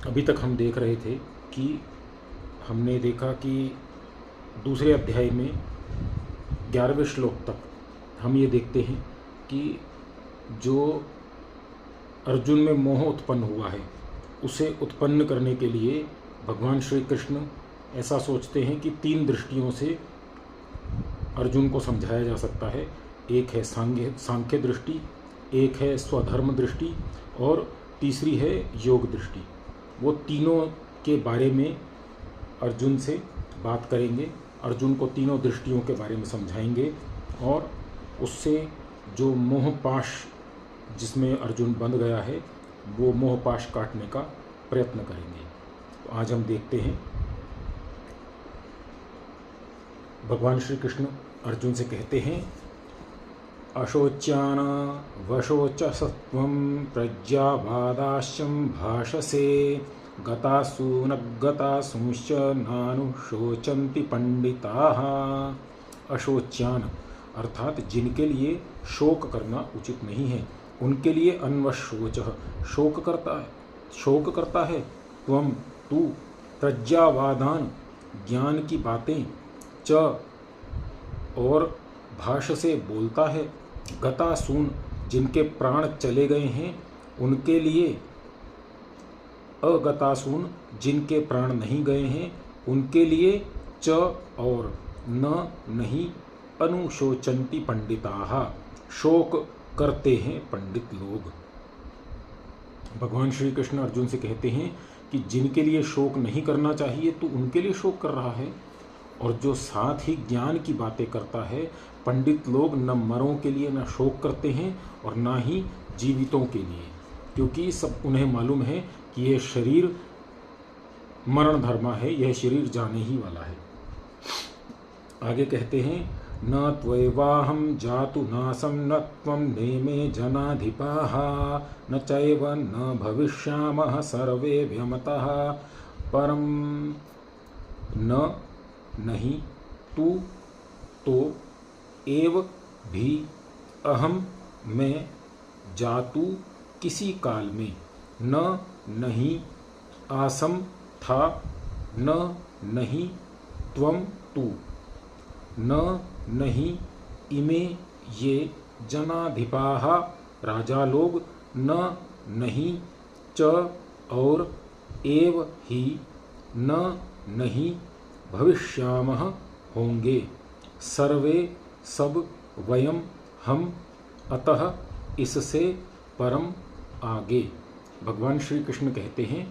अभी तक हम देख रहे थे कि हमने देखा कि दूसरे अध्याय में 11वें श्लोक तक हम ये देखते हैं कि जो अर्जुन में मोह उत्पन्न हुआ है उसे उत्पन्न करने के लिए भगवान श्री कृष्ण ऐसा सोचते हैं कि 3 दृष्टियों से अर्जुन को समझाया जा सकता है। एक है सांख्य दृष्टि, एक है स्वधर्म दृष्टि और तीसरी है योग दृष्टि। वो तीनों के बारे में अर्जुन से बात करेंगे, अर्जुन को तीनों दृष्टियों के बारे में समझाएंगे और उससे जो मोहपाश जिसमें अर्जुन बंध गया है वो मोहपाश काटने का प्रयत्न करेंगे। तो आज हम देखते हैं भगवान श्री कृष्ण अर्जुन से कहते हैं, अशोच्यान वशोचसत्वं प्रज्ञावादाश्यं भाषसे गतासु न गतासुंश्च नानुशोचन्ति पंडिताः। अशोच्यान अर्थात जिनके लिए शोक करना उचित नहीं है उनके लिए अन्वशोचः शोक करता है त्वं तू प्रज्ञावादान ज्ञान की बातें च और भाष्य से बोलता है, गतासून जिनके प्राण चले गए हैं उनके लिए, अगतासून जिनके प्राण नहीं गए हैं उनके लिए, च और न नहीं अनुशोचन्ति पंडिताः शोक करते हैं पंडित लोग। भगवान श्री कृष्ण अर्जुन से कहते हैं कि जिनके लिए शोक नहीं करना चाहिए तो उनके लिए शोक कर रहा है, और जो साथ ही ज्ञान की बातें करता है पंडित लोग न मरों के लिए न शोक करते हैं और ना ही जीवितों के लिए, क्योंकि सब उन्हें मालूम है कि यह शरीर मरण धर्मा है, यह शरीर जाने ही वाला है। आगे कहते हैं, न त्वैवाहं जातु नासं न त्वं नेमे जनाधिपाः न चैव न भविष्यामः सर्वे व्यमतः परम न नहीं तू तो एव भी अहम मैं जातु किसी काल में न नहीं आसम था न नहीं त्वम तू न नहीं इमे ये जनाधिपाः राजा लोग न नहीं च और एव ही न नहीं भविष्यामः होंगे सर्वे सब वयम हम अतः इससे परम आगे। भगवान श्री कृष्ण कहते हैं,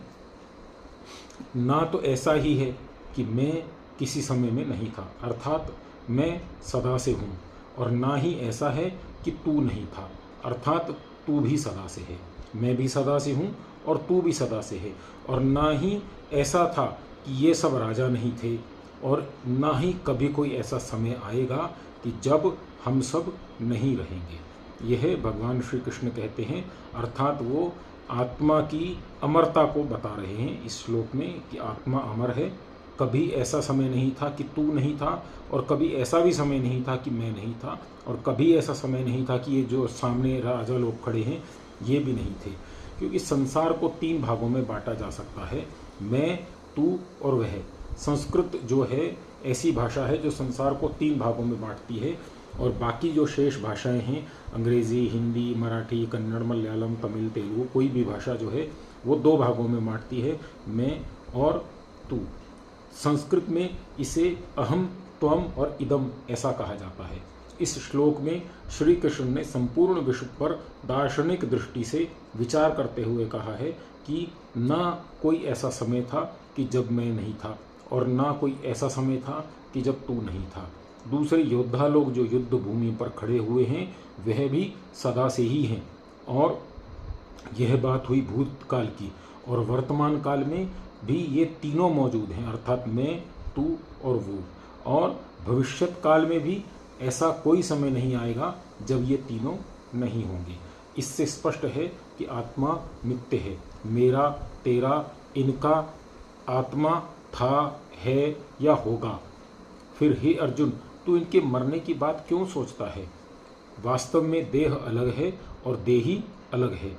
ना तो ऐसा ही है कि मैं किसी समय में नहीं था अर्थात मैं सदा से हूँ, और ना ही ऐसा है कि तू नहीं था अर्थात तू भी सदा से है। मैं भी सदा से हूँ और तू भी सदा से है, और ना ही ऐसा था कि ये सब राजा नहीं थे, और ना ही कभी कोई ऐसा समय आएगा कि जब हम सब नहीं रहेंगे। यह भगवान श्री कृष्ण कहते हैं, अर्थात वो आत्मा की अमरता को बता रहे हैं इस श्लोक में कि आत्मा अमर है। कभी ऐसा समय नहीं था कि तू नहीं था, और कभी ऐसा भी समय नहीं था कि मैं नहीं था, और कभी ऐसा समय नहीं था कि ये जो सामने राजा लोग खड़े हैं ये भी नहीं थे। क्योंकि संसार को 3 भागों में बांटा जा सकता है, मैं, तू और वह। संस्कृत जो है ऐसी भाषा है जो संसार को 3 भागों में बांटती है, और बाकी जो शेष भाषाएं हैं अंग्रेज़ी, हिंदी, मराठी, कन्नड़, मलयालम, तमिल, तेलुगु, कोई भी भाषा जो है वो 2 भागों में बांटती है, मैं और तू। संस्कृत में इसे अहम, त्वम और इदम ऐसा कहा जाता है। इस श्लोक में श्री कृष्ण ने संपूर्ण विश्व पर दार्शनिक दृष्टि से विचार करते हुए कहा है कि ना कोई ऐसा समय था कि जब मैं नहीं था, और ना कोई ऐसा समय था कि जब तू नहीं था। दूसरे योद्धा लोग जो युद्ध भूमि पर खड़े हुए हैं वह भी सदा से ही हैं, और यह बात हुई भूतकाल की, और वर्तमान काल में भी ये तीनों मौजूद हैं अर्थात मैं, तू और वो, और भविष्यत काल में भी ऐसा कोई समय नहीं आएगा जब ये तीनों नहीं होंगे। इससे स्पष्ट है कि आत्मा नित्य है, मेरा, तेरा, इनका आत्मा था, है या होगा। फिर हे अर्जुन, तू इनके मरने की बात क्यों सोचता है? वास्तव में देह अलग है और देही अलग है।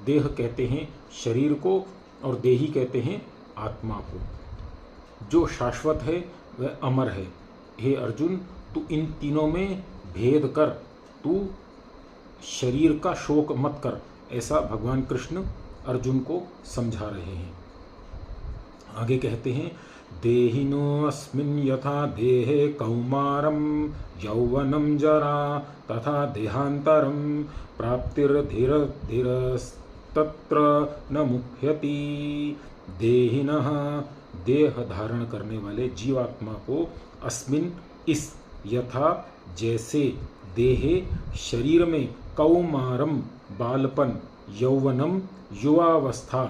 देह कहते हैं शरीर को, और देही कहते हैं आत्मा को। जो शाश्वत है वह अमर है। हे अर्जुन, तू इन तीनों में भेद कर, तू शरीर का शोक मत कर, ऐसा भगवान कृष्ण अर्जुन को समझा रहे हैं। आगे कहते हैं, देहिनोऽस्मिन् यथा देहे कौमारं यौवनं जरा तथा देहांतरं प्राप्तिर्धीरस्तत्र न मुह्यति। देहिनः देह धारण करने वाले जीवात्मा को अस्मिन इस यथा जैसे देहे शरीर में कौमारम बालपन यौवनम युवावस्था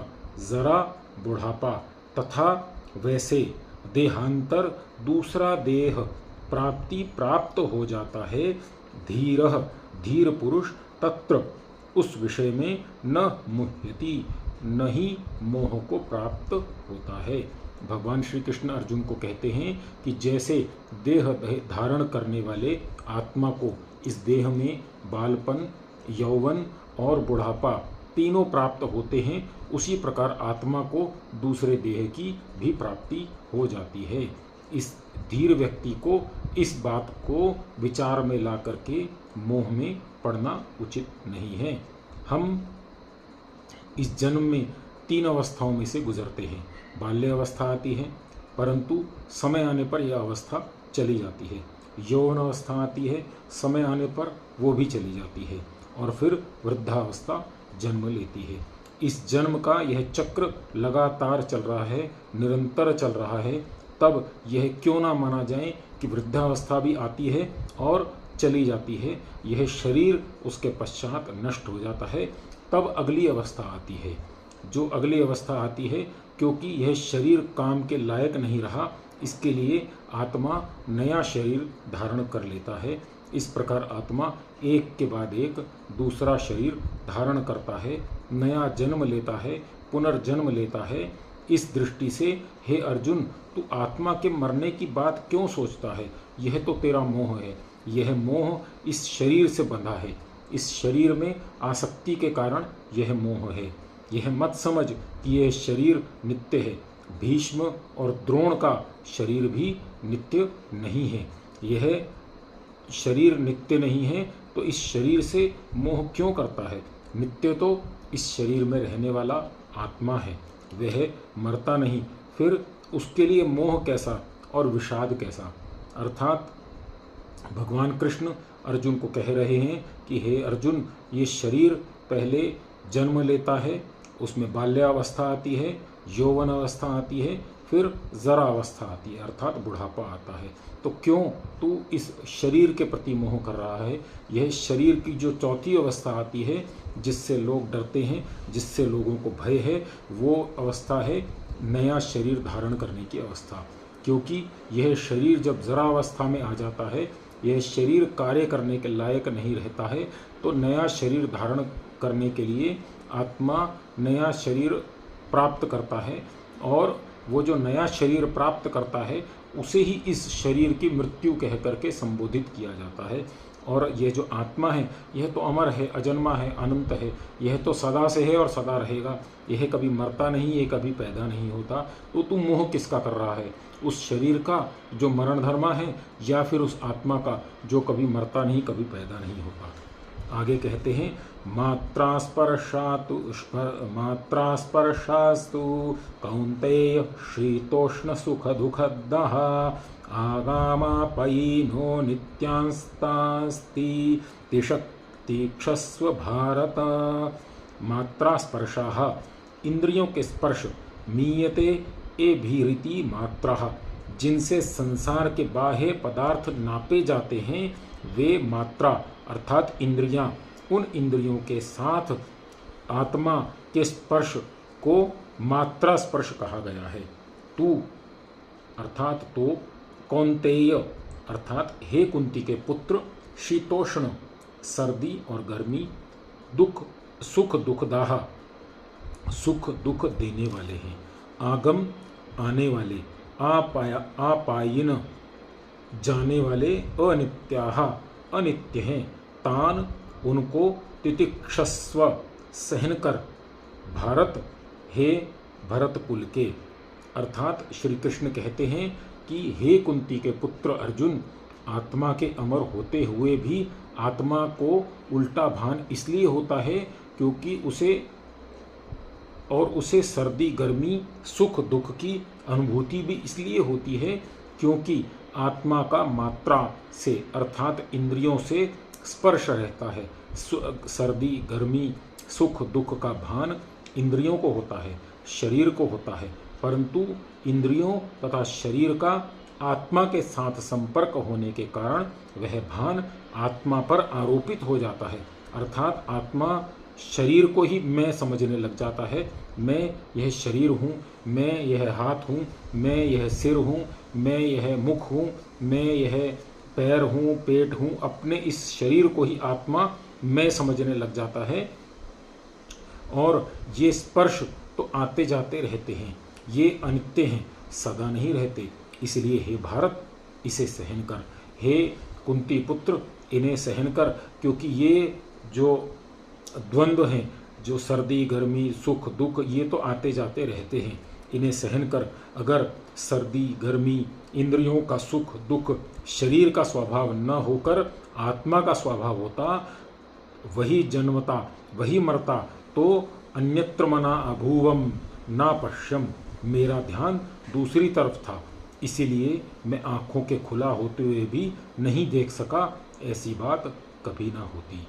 जरा बुढ़ापा तथा वैसे देहांतर दूसरा देह प्राप्ति प्राप्त हो जाता है। धीरः धीर पुरुष तत्र उस विषय में न मुह्यति नहीं मोह को प्राप्त होता है। भगवान श्री कृष्ण अर्जुन को कहते हैं कि जैसे देह धारण करने वाले आत्मा को इस देह में बालपन यौवन और बुढ़ापा तीनों प्राप्त होते हैं, उसी प्रकार आत्मा को दूसरे देह की भी प्राप्ति हो जाती है। इस धीर व्यक्ति को इस बात को विचार में ला करके मोह में पड़ना उचित नहीं है। हम इस जन्म में 3 अवस्थाओं में से गुजरते हैं। बाल्य अवस्था आती है, परंतु समय आने पर यह अवस्था चली जाती है। यौवन अवस्था आती है, समय आने पर वो भी चली जाती है, और फिर वृद्धावस्था जन्म लेती है। इस जन्म का यह चक्र लगातार चल रहा है, निरंतर चल रहा है। तब यह क्यों ना माना जाए कि वृद्धावस्था भी आती है और चली जाती है। यह शरीर उसके पश्चात नष्ट हो जाता है, तब अगली अवस्था आती है। जो अगली अवस्था आती है, क्योंकि यह शरीर काम के लायक नहीं रहा, इसके लिए आत्मा नया शरीर धारण कर लेता है। इस प्रकार आत्मा एक के बाद एक दूसरा शरीर धारण करता है, नया जन्म लेता है, पुनर्जन्म लेता है। इस दृष्टि से हे अर्जुन, तू आत्मा के मरने की बात क्यों सोचता है? यह तो तेरा मोह है। यह मोह इस शरीर से बंधा है। इस शरीर में आसक्ति के कारण यह मोह है। यह मत समझ कि यह शरीर नित्य है। भीष्म और द्रोण का शरीर भी नित्य नहीं है। यह शरीर नित्य नहीं है तो इस शरीर से मोह क्यों करता है? नित्य तो इस शरीर में रहने वाला आत्मा है, वह मरता नहीं। फिर उसके लिए मोह कैसा और विषाद कैसा? अर्थात भगवान कृष्ण अर्जुन को कह रहे हैं कि हे अर्जुन, ये शरीर पहले जन्म लेता है, उसमें बाल्यावस्था आती है, यौवन अवस्था आती है, फिर जरा अवस्था आती है, अर्थात बुढ़ापा आता है। तो क्यों तू इस शरीर के प्रति मोह कर रहा है? यह शरीर की जो चौथी अवस्था आती है, जिससे लोग डरते हैं, जिससे लोगों को भय है, वो अवस्था है नया शरीर धारण करने की अवस्था। क्योंकि यह शरीर जब जरा अवस्था में आ जाता है, यह शरीर कार्य करने के लायक नहीं रहता है, तो नया शरीर धारण करने के लिए आत्मा नया शरीर प्राप्त करता है, और वो जो नया शरीर प्राप्त करता है उसे ही इस शरीर की मृत्यु कह करके संबोधित किया जाता है। और ये जो आत्मा है, यह तो अमर है, अजन्मा है, अनंत है। यह तो सदा से है और सदा रहेगा। यह कभी मरता नहीं, ये कभी पैदा नहीं होता। तो तू मोह किसका कर रहा है? उस शरीर का जो मरण धर्मा है, या फिर उस आत्मा का जो कभी मरता नहीं, कभी पैदा नहीं होता? आगे कहते हैं, मात्रास्पर्शास्तु कौन्तेय शीतोष्ण सुख दुःखदः आगामापयिनो नित्यांस्तास्ति तिक्षस्व भारत। मात्रास्पर्शाः, इंद्रियों के स्पर्श, मीयते एभिरिति मात्राः, जिनसे संसार के बाह्य पदार्थ नापे जाते हैं, वे मात्रा अर्थात इंद्रियां। उन इंद्रियों के साथ आत्मा के स्पर्श को मात्रा स्पर्श कहा गया है। तू अर्थात तो, कौन्तेय अर्थात हे कुंती के पुत्र, शीतोष्ण सर्दी और गर्मी, दुख सुख दुखदाह सुख दुख देने वाले हैं, आगम आने वाले, आपायिन जाने वाले, अनित्याः अनित्य हैं, तान उनको, तितिक्षस्व सहन कर, भारत हे भरत कुल के। अर्थात श्री कृष्ण कहते हैं कि हे कुंती के पुत्र अर्जुन, आत्मा के अमर होते हुए भी आत्मा को उल्टा भान इसलिए होता है क्योंकि उसे सर्दी गर्मी सुख दुख की अनुभूति भी इसलिए होती है क्योंकि आत्मा का मात्रा से अर्थात इंद्रियों से स्पर्श रहता है। सर्दी गर्मी सुख दुख का भान इंद्रियों को होता है, शरीर को होता है, परंतु इंद्रियों तथा शरीर का आत्मा के साथ संपर्क होने के कारण वह भान आत्मा पर आरोपित हो जाता है। अर्थात आत्मा शरीर को ही मैं समझने लग जाता है। मैं यह शरीर हूँ, मैं यह हाथ हूँ, मैं यह सिर हूँ, मैं यह मुख हूँ, मैं यह पैर हूँ, पेट हूँ। अपने इस शरीर को ही आत्मा मैं समझने लग जाता है। और ये स्पर्श तो आते जाते रहते हैं, ये अनित्य हैं, सदा नहीं रहते। इसलिए हे भारत, इसे सहन कर। हे कुंती पुत्र, इन्हें सहन कर, क्योंकि ये जो द्वंद्व हैं, जो सर्दी गर्मी सुख दुख, ये तो आते जाते रहते हैं, इन्हें सहन कर। अगर सर्दी गर्मी इंद्रियों का सुख दुख शरीर का स्वभाव न होकर आत्मा का स्वभाव होता, वही जन्मता वही मरता, तो अन्यत्र मना अभूवम ना पश्यम, मेरा ध्यान दूसरी तरफ था, इसीलिए मैं आँखों के खुला होते हुए भी नहीं देख सका। ऐसी बात कभी ना होती।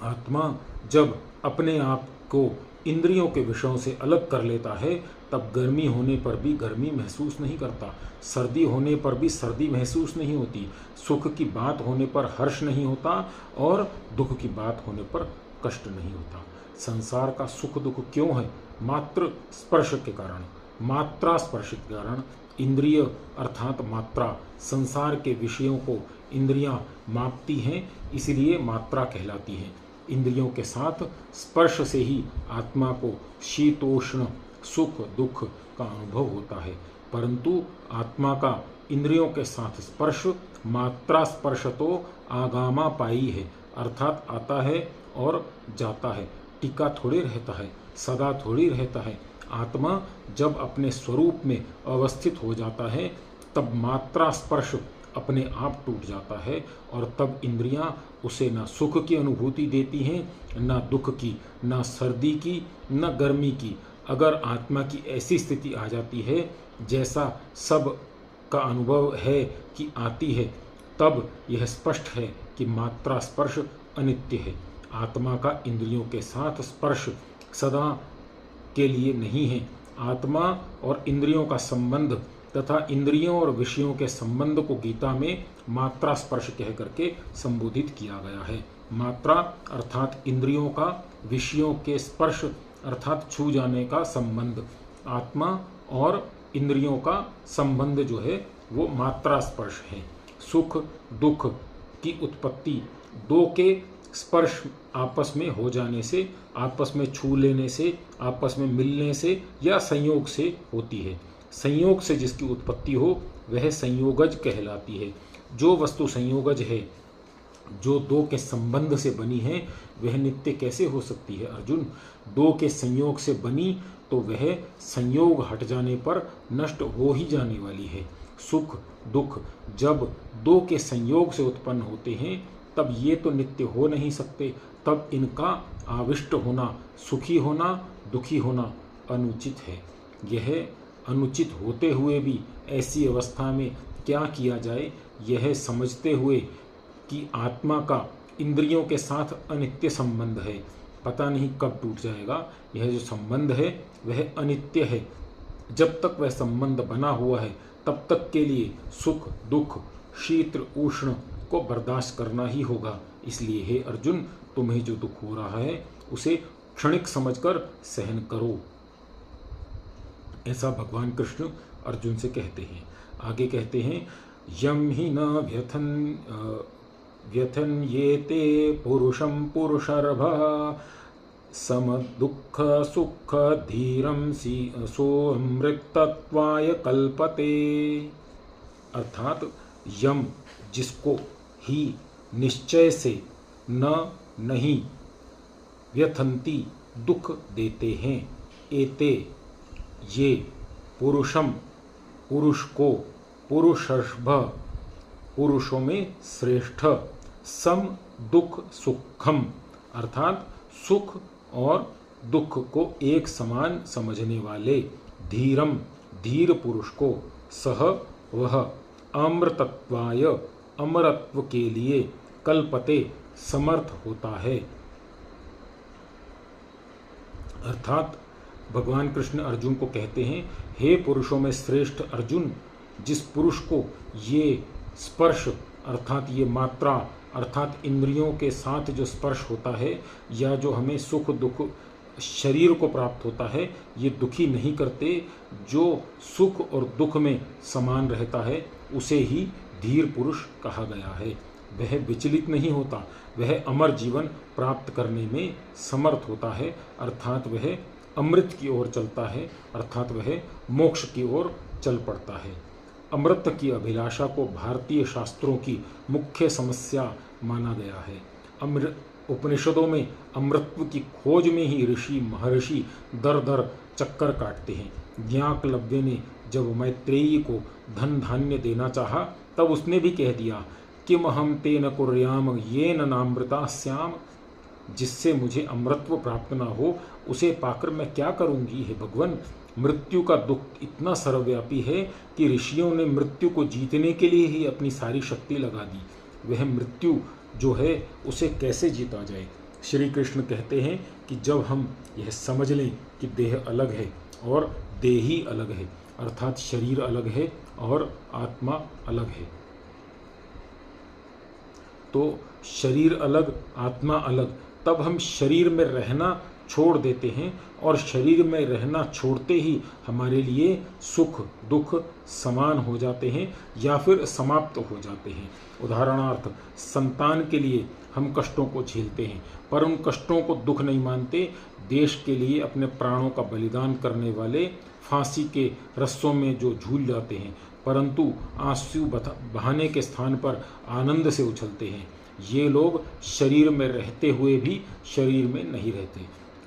आत्मा जब अपने आप को इंद्रियों के विषयों से अलग कर लेता है, तब गर्मी होने पर भी गर्मी महसूस नहीं करता, सर्दी होने पर भी सर्दी महसूस नहीं होती, सुख की बात होने पर हर्ष नहीं होता और दुख की बात होने पर कष्ट नहीं होता। संसार का सुख दुख क्यों है? मात्र स्पर्श के कारण, मात्रा स्पर्श के कारण। इंद्रिय अर्थात मात्रा, संसार के विषयों को इंद्रियां मापती हैं, इसलिए मात्रा कहलाती हैं। इंद्रियों के साथ स्पर्श से ही आत्मा को शीतोष्ण सुख दुख का अनुभव होता है, परंतु आत्मा का इंद्रियों के साथ स्पर्श मात्रा स्पर्श तो आगामा पाई है, अर्थात आता है और जाता है, टिका थोड़ी रहता है, सदा थोड़ी रहता है। आत्मा जब अपने स्वरूप में अवस्थित हो जाता है, तब मात्रा स्पर्श अपने आप टूट जाता है और तब इंद्रियां उसे न सुख की अनुभूति देती हैं, न दुख की, न सर्दी की, न गर्मी की। अगर आत्मा की ऐसी स्थिति आ जाती है जैसा सब का अनुभव है कि आती है, तब यह स्पष्ट है कि मात्रा स्पर्श अनित्य है। आत्मा का इंद्रियों के साथ स्पर्श सदा के लिए नहीं है। आत्मा और इंद्रियों का संबंध तथा इंद्रियों और विषयों के संबंध को गीता में मात्रा स्पर्श कह करके संबोधित किया गया है। मात्रा अर्थात इंद्रियों का विषयों के स्पर्श अर्थात छू जाने का संबंध, आत्मा और इंद्रियों का संबंध जो है वो मात्रा स्पर्श है। सुख दुख की उत्पत्ति दो के स्पर्श आपस में हो जाने से, आपस में छू लेने से, आपस में मिलने से या संयोग से होती है। संयोग से जिसकी उत्पत्ति हो वह संयोगज कहलाती है। जो वस्तु संयोगज है, जो दो के संबंध से बनी है, वह नित्य कैसे हो सकती है अर्जुन? दो के संयोग से बनी तो वह संयोग हट जाने पर नष्ट हो ही जाने वाली है। सुख दुख जब दो के संयोग से उत्पन्न होते हैं, तब ये तो नित्य हो नहीं सकते, तब इनका आविष्ट होना, सुखी होना दुखी होना अनुचित है। यह अनुचित होते हुए भी ऐसी अवस्था में क्या किया जाए, यह समझते हुए कि आत्मा का इंद्रियों के साथ अनित्य संबंध है, पता नहीं कब टूट जाएगा। यह जो संबंध है वह अनित्य है। जब तक वह संबंध बना हुआ है तब तक के लिए सुख दुख शीत उष्ण को बर्दाश्त करना ही होगा। इसलिए हे अर्जुन, तुम्हें जो दुख हो रहा है उसे क्षणिक समझकर सहन करो, ऐसा भगवान कृष्ण अर्जुन से कहते हैं। आगे कहते हैं, यम ही न व्यथन ये ते पुरुषम पुरुषर्भ सम दुख सुख धीरम सोऽमृतत्वाय कल्पते। अर्थात यम जिसको ही निश्चय से न नहीं व्यथंती दुख देते हैं, एते ये पुरुषम पुरुष को पुरुषर्षभ पुरुषों में श्रेष्ठ सम दुख सुखम अर्थात सुख और दुख को एक समान समझने वाले धीरम धीर पुरुष को सह वह अमृतत्वाय अमरत्व के लिए कल्पते समर्थ होता है। अर्थात भगवान कृष्ण अर्जुन को कहते हैं, हे पुरुषों में श्रेष्ठ अर्जुन, जिस पुरुष को ये स्पर्श अर्थात ये मात्रा अर्थात इंद्रियों के साथ जो स्पर्श होता है या जो हमें सुख दुख शरीर को प्राप्त होता है, ये दुखी नहीं करते, जो सुख और दुख में समान रहता है, उसे ही धीर पुरुष कहा गया है। वह विचलित नहीं होता, वह अमर जीवन प्राप्त करने में समर्थ होता है, अर्थात वह अमृत की ओर चलता है, अर्थात वह मोक्ष की ओर चल पड़ता है। अमृत की अभिलाषा को भारतीय शास्त्रों की मुख्य समस्या माना गया है। उपनिषदों में अमृतत्व की खोज में ही ऋषि महर्षि दर दर चक्कर काटते हैं। ज्ञाकलव्य ने जब मैत्रेयी को धन धान्य देना चाहा, तब उसने भी कह दिया, किम हम तेन कुर्याम येन नामृता स्याम, जिससे मुझे अमृतत्व प्राप्त न हो उसे पाकर मैं क्या करूंगी। हे भगवान, मृत्यु का दुख इतना सर्वव्यापी है कि ऋषियों ने मृत्यु को जीतने के लिए ही अपनी सारी शक्ति लगा दी। वह मृत्यु जो है उसे कैसे जीता जाए। श्री कृष्ण कहते हैं कि जब हम यह समझ लें कि देह अलग है और देही अलग है, अर्थात शरीर अलग है और आत्मा अलग है, तो शरीर अलग आत्मा अलग, तब हम शरीर में रहना छोड़ देते हैं और शरीर में रहना छोड़ते ही हमारे लिए सुख दुख समान हो जाते हैं या फिर समाप्त हो जाते हैं। उदाहरणार्थ, संतान के लिए हम कष्टों को झेलते हैं, पर उन कष्टों को दुख नहीं मानते। देश के लिए अपने प्राणों का बलिदान करने वाले फांसी के रस्सों में जो झूल जाते हैं, परंतु आंसू बहाने के स्थान पर आनंद से उछलते हैं, ये लोग शरीर में रहते हुए भी शरीर में नहीं रहते।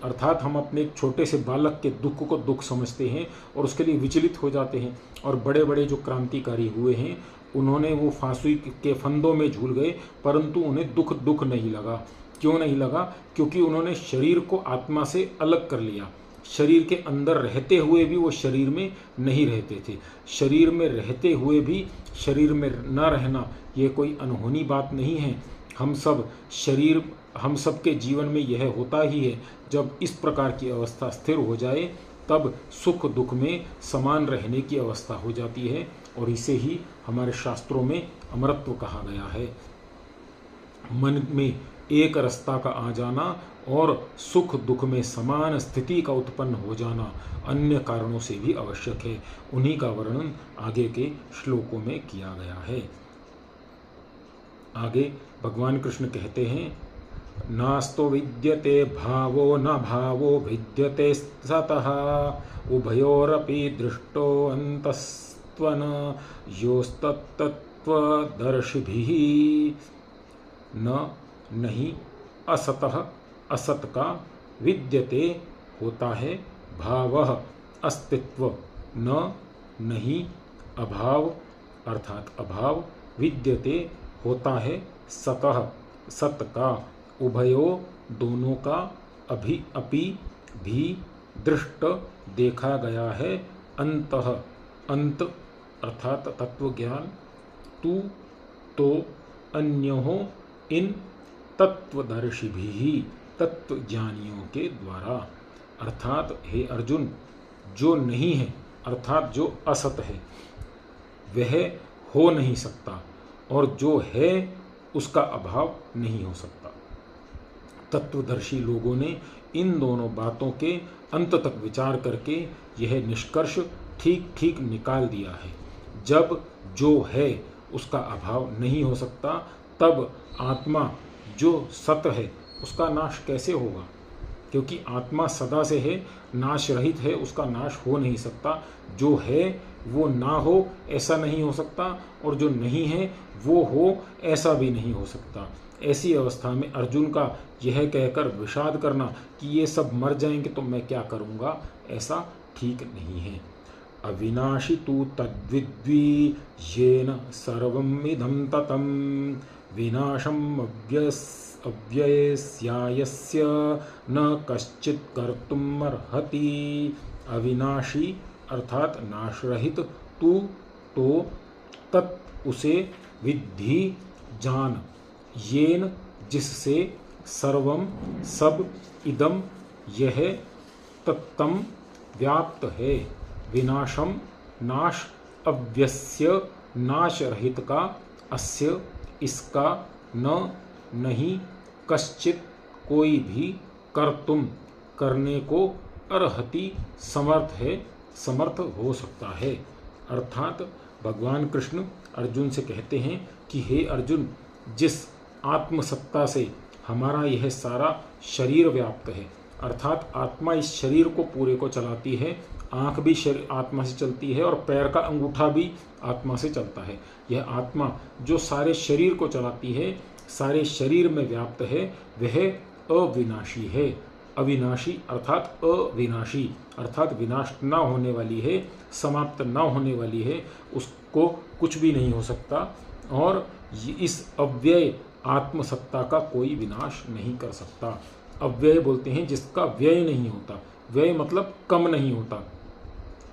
अर्थात हम अपने एक छोटे से बालक के दुख को दुख समझते हैं और उसके लिए विचलित हो जाते हैं। और बड़े बड़े जो क्रांतिकारी हुए हैं, उन्होंने वो फांसी के फंदों में झूल गए, परंतु उन्हें दुख नहीं लगा। क्यों नहीं लगा? क्योंकि उन्होंने शरीर को आत्मा से अलग कर लिया। शरीर के अंदर रहते हुए भी वो शरीर में नहीं रहते थे। शरीर में रहते हुए भी शरीर में न रहना ये कोई अनहोनी बात नहीं है। हम सब के जीवन में यह होता ही है। जब इस प्रकार की अवस्था स्थिर हो जाए, तब सुख दुख में समान रहने की अवस्था हो जाती है, और इसे ही हमारे शास्त्रों में अमरत्व कहा गया है। मन में एक रस्ता का आ जाना और सुख दुख में समान स्थिति का उत्पन्न हो जाना अन्य कारणों से भी आवश्यक है। उन्हीं का वर्णन आगे के श्लोकों में किया गया है। आगे भगवान कृष्ण कहते हैं, नास्तो विद्यते भावो न भावो भिद्यते सतः उभयोरपि दृष्टो अन्तस्त्वन योस्तत्तत्वदर्शिभिः। न नहीं असतः असत का विद्यते होता है भावः अस्तित्व, न नहीं अभाव अर्थात अभाव, विद्यते होता है सतः सत का, उभयो दोनों का, अपि भी दृष्ट देखा गया है, अंतः अंत अर्थात तत्व ज्ञान, तू तो अन्यों इन तत्वदर्शी भी तत्व ज्ञानियों के द्वारा। अर्थात हे अर्जुन, जो नहीं है अर्थात जो असत है वह हो नहीं सकता, और जो है उसका अभाव नहीं हो सकता। तत्वदर्शी लोगों ने इन दोनों बातों के अंत तक विचार करके यह निष्कर्ष ठीक ठीक निकाल दिया है। जब जो है उसका अभाव नहीं हो सकता, तब आत्मा जो सत है उसका नाश कैसे होगा। क्योंकि आत्मा सदा से है, नाश रहित है, उसका नाश हो नहीं सकता। जो है वो ना हो ऐसा नहीं हो सकता, और जो नहीं है वो हो ऐसा भी नहीं हो सकता। ऐसी अवस्था में अर्जुन का यह कहकर विषाद करना कि ये सब मर जाएंगे तो मैं क्या करूँगा, ऐसा ठीक नहीं है। अविनाशी तु तद्विद्वी येन सर्वमिदं ततं विनाशम् अव्ययस्यायस्य न कश्चित् कर्तुम् अर्हति। अविनाशी अर्थात नाश रहित, तू तो तत् उसे, विद्धि जान, येन जिससे, सर्वम सब, इदम यह, तत्तम व्याप्त है, विनाशम नाश, अव्यस्य नाश रहित का, अस्य इसका, न नहीं, कश्चित कोई भी, कर्तुम करने को, अर्हति समर्थ है, समर्थ हो सकता है। अर्थात भगवान कृष्ण अर्जुन से कहते हैं कि हे अर्जुन, जिस आत्मसत्ता से हमारा यह सारा शरीर व्याप्त है, अर्थात आत्मा इस शरीर को पूरे को चलाती है, आँख भी आत्मा से चलती है और पैर का अंगूठा भी आत्मा से चलता है। यह आत्मा जो सारे शरीर को चलाती है, सारे शरीर में व्याप्त है, वह अविनाशी है। अविनाशी अर्थात अविनाशी अर्थात विनाश न होने वाली है, समाप्त न होने वाली है, उसको कुछ भी नहीं हो सकता, और इस अव्यय आत्मसत्ता का कोई विनाश नहीं कर सकता। अव्यय बोलते हैं जिसका व्यय नहीं होता, व्यय मतलब कम नहीं होता,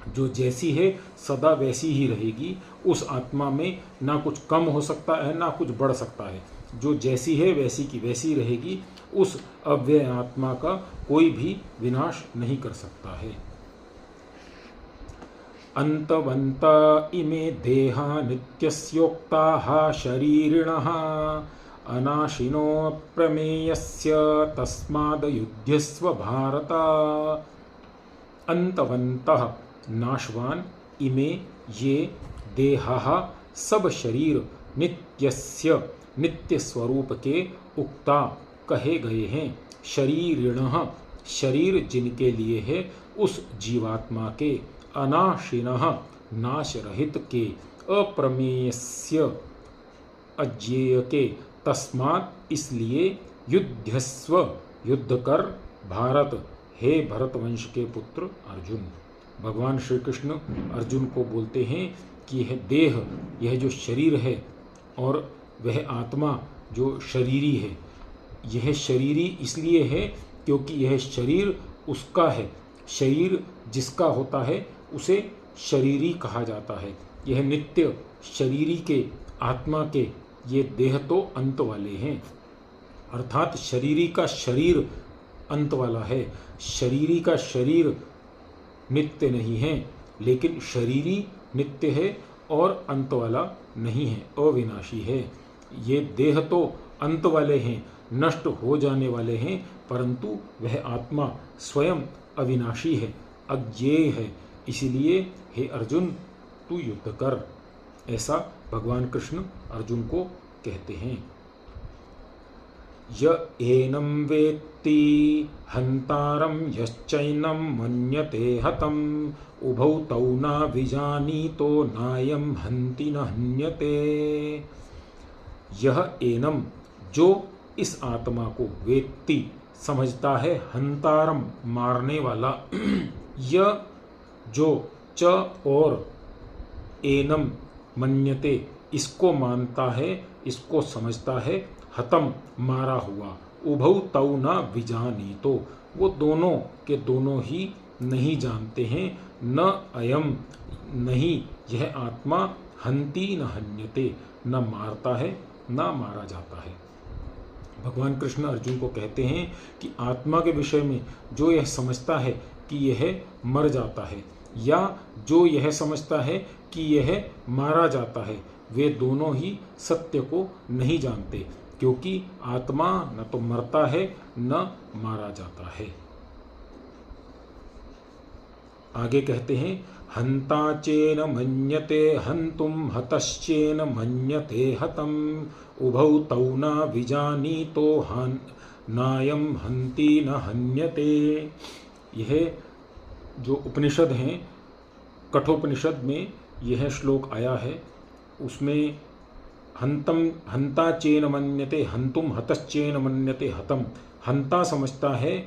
जो जैसी है सदा वैसी ही रहेगी। उस आत्मा में ना कुछ कम हो सकता है ना कुछ बढ़ सकता है, जो जैसी है वैसी की वैसी रहेगी। उस अव्यय आत्मा का कोई भी विनाश नहीं कर सकता है। अंतवंत इमे देहा नित्यस्योक्ताः शरीरिणः अनाशिनो प्रमेयस्य तस्माद् युध्यस्व भारत। अंतवंतः नाशवान, इमे ये, देहाः सब शरीर, नित्यस्य नित्य स्वरूप के, उक्ता कहे गए हैं, शरीरिणः शरीर जिनके लिए है, उस जीवात्मा के, अनाशिनः नाश रहित के, अप्रमेयस्य अज्ञेय के, तस्मात् इसलिए, युध्यस्व युद्ध कर, भारत हे भरतवंश के पुत्र अर्जुन। भगवान श्री कृष्ण अर्जुन को बोलते हैं कि यह देह, यह जो शरीर है, और वह आत्मा जो शरीरी है, यह शरीरी इसलिए है क्योंकि यह शरीर उसका है। शरीर जिसका होता है उसे शरीरी कहा जाता है। यह नित्य शरीरी के, आत्मा के, ये देह तो अंत वाले हैं, अर्थात शरीरी का शरीर अंत वाला है। शरीरी का शरीर नित्य नहीं है, लेकिन शरीरी नित्य है और अंत वाला नहीं है, अविनाशी है। ये देह तो अंत वाले हैं, नष्ट हो जाने वाले हैं, परंतु वह आत्मा स्वयं अविनाशी है, अज्ञेय है। इसलिए हे अर्जुन, तू युद्ध कर, ऐसा भगवान कृष्ण अर्जुन को कहते हैं। य एनं वेत्ति हन्तारं यश्चैनं मन्यते हतम् उभौ तौ न विजानीतो नायं हन्ति न हन्यते। यह एनम जो इस आत्मा को, वेत्ति समझता है, हंतारम मारने वाला, यह जो, च और एनम मन्यते इसको मानता है, इसको समझता है, हतम मारा हुआ, उभौ तौ न विजानीतो वो दोनों के दोनों ही नहीं जानते हैं, न अयम नहीं यह आत्मा, हंति न हन्यते न मारता है न मारा जाता है। भगवान कृष्ण अर्जुन को कहते हैं कि आत्मा के विषय में जो यह समझता है कि यह मर जाता है, या जो यह समझता है कि यह मारा जाता है, वे दोनों ही सत्य को नहीं जानते, क्योंकि आत्मा न तो मरता है न मारा जाता है। आगे कहते हैं, हंता चेन मन्यते हंतुम हतश्चेन मन्यते हतम उभौ तौ न विजानीतो नायम हन्ति न हन्यते। यह जो उपनिषद हैं, कठोपनिषद में यह श्लोक आया है, उसमें हंतम हंता चेन मन्यते हंतुम हतश्चेन मन्यते हतम। हंता समझता है,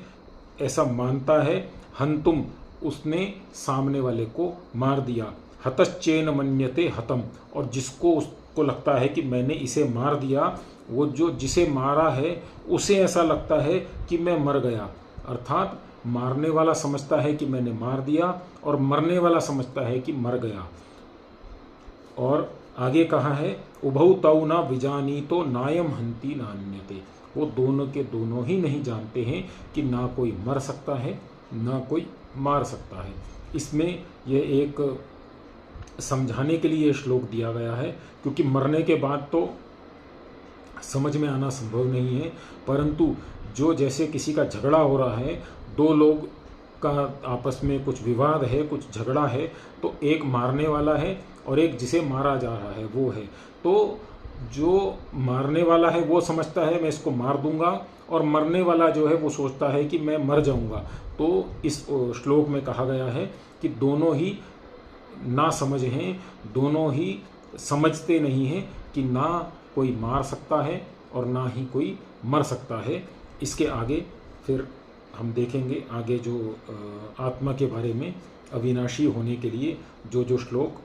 ऐसा मानता है, हंतुम उसने सामने वाले को मार दिया, हतश्चेन मन्यते हतम, और जिसको उसको लगता है कि मैंने इसे मार दिया, वो जो जिसे मारा है उसे ऐसा लगता है कि मैं मर गया। अर्थात मारने वाला समझता है कि मैंने मार दिया और मरने वाला समझता है कि मर गया। और आगे कहा है उभौ तौ न विजानीतो नायम हन्ति नान्यते। वो दोनों के दोनों ही नहीं जानते हैं कि ना कोई मर सकता है ना कोई मार सकता है। इसमें यह एक समझाने के लिए श्लोक दिया गया है, क्योंकि मरने के बाद तो समझ में आना संभव नहीं है, परंतु जो जैसे किसी का झगड़ा हो रहा है, दो लोग का आपस में कुछ विवाद है, कुछ झगड़ा है, तो एक मारने वाला है और एक जिसे मारा जा रहा है वो है। तो जो मारने वाला है वो समझता है मैं इसको मार दूंगा, और मरने वाला जो है वो सोचता है कि मैं मर जाऊंगा। तो इस श्लोक में कहा गया है कि दोनों ही ना समझ हैं, दोनों ही समझते नहीं हैं कि ना कोई मार सकता है और ना ही कोई मर सकता है। इसके आगे फिर हम देखेंगे, आगे जो आत्मा के बारे में अविनाशी होने के लिए जो जो श्लोक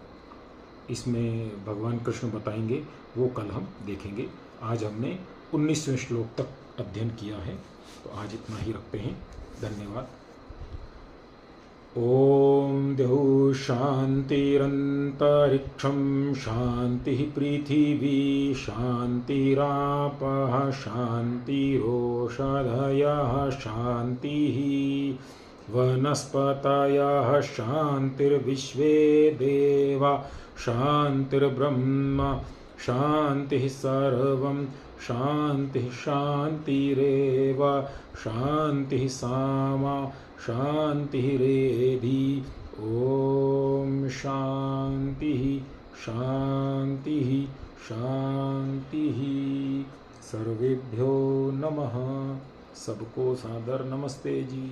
इसमें भगवान कृष्ण बताएंगे वो कल हम देखेंगे। आज हमने 19वें श्लोक तक अध्ययन किया है, तो आज इतना ही रखते हैं। धन्यवाद। ओम द्यौः शान्तिरन्तरिक्षं शान्तिः पृथिवी शान्तिरापः शान्तिरोषधयः शान्तिः वनस्पतयः शान्तिर्विश्वे देवा शान्तिर्ब्रह्म शान्तिः सर्वं शान्तिः शान्तिरेव शान्तिः सामा शान्तिरेधि। ओम शान्तिः शान्तिः शान्तिः। सर्वेभ्यो नमः। सबको सादर नमस्ते जी।